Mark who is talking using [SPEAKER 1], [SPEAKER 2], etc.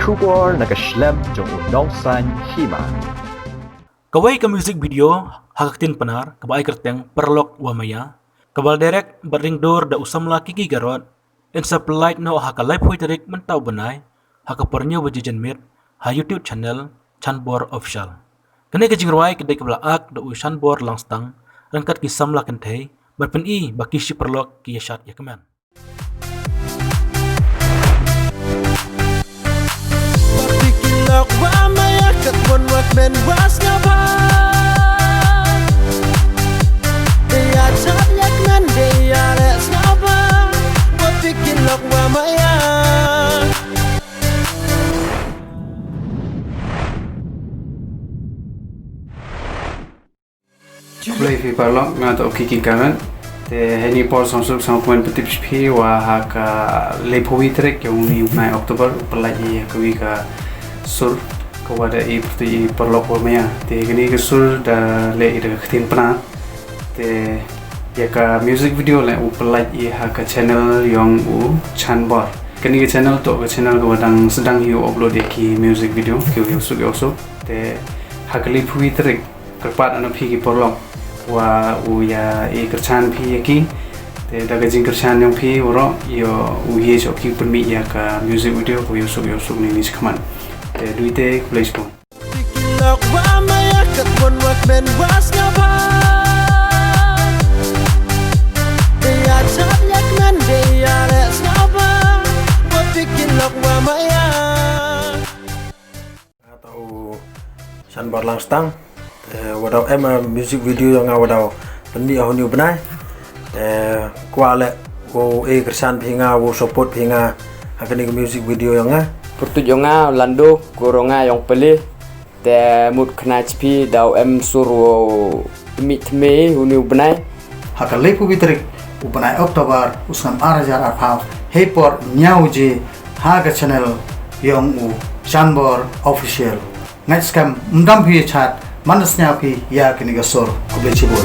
[SPEAKER 1] Kubor nakaslem jong unongsan Hima.
[SPEAKER 2] Kawai ka music video hakatin panar kabay kerteng Paralok wa maya kabal derek bering dor da usam laki gigarot and sa Pyllait no haka live hoy Tarik mentaw banay haka pornyo bajijan mir ha YouTube channel Chanbor official. Kani ka Jingrwai kedai kablaak da Chanbor langstang rangkat kisam lakan thay berpen i baki si Paralok ki Shad ya keman.
[SPEAKER 3] Play fi Paralok ngato kiki kanan te heni por sonsuk sangkuan petips pi wa haka lepowi trek yang ni 9 Oktober Pyllait ye kawi ka sur ko wada i perti Paralok wa maya te gini ke sur da le ida ktin pana te ya ka music video le u Pyllait ye haka channel yang u Chanbor kini ke channel to ke channel ko wadang sedang hiu upload ki music video ki yusuk te haka lepowi trek kerpat anu pi ki Paralok wa uya e kerchan pi yaki te daga jing kerchan yang pi oro yo uye so ki permi ya ka music video ko yusuk ni nis kaman te duite play spon
[SPEAKER 4] atau Chanbor langstang wadau music video yang wadau pendi ahuni benai kuala wo kersan pinga wo support pinga akani music video yang
[SPEAKER 5] pertujonga lando koronga yang pelih te mut knachpi dau suru mitme huni benai
[SPEAKER 6] haka lepu bitrik upanai Oktober usam arajar apau hepor nyauji haga channel yang u Chanbor official ngaiskam mdam pi chat manasnya pi ya kini gasor kuble cibul